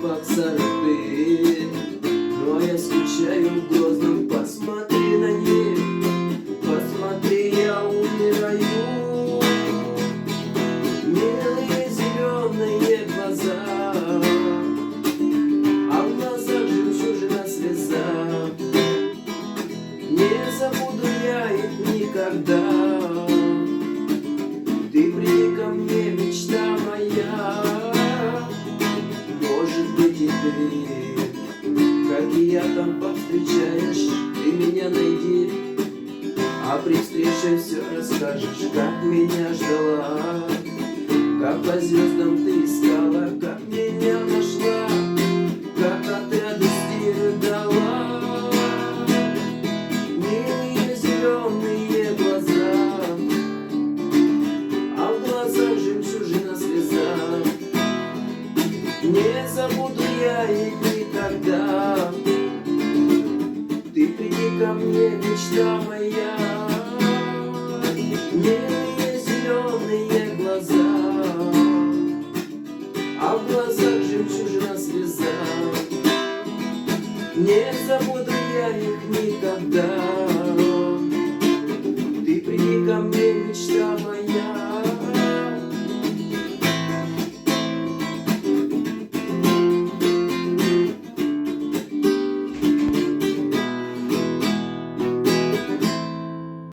боксах ты, но я скучаю в Грозном. Посмотри на них, посмотри, я умираю. Милые зеленые глаза, а в глазах жемчужина слеза. Не забуду я их никогда. Ты приди ко мне, мечта моя. Может быть и ты, как и я, там повстречаешь. Ты меня найди, а при встрече все расскажешь, как меня ждала, как по звездам ты искала, как меня нашла, как от радости рыдала. Милые зеленые глаза, а в глазах жемчужина слеза. Не забуду я их никогда. Ты приди ко мне, мечта моя. Милые зеленые глаза, а в глазах жемчужина слеза. Не забуду я их никогда. Ты приди ко мне, мечта моя.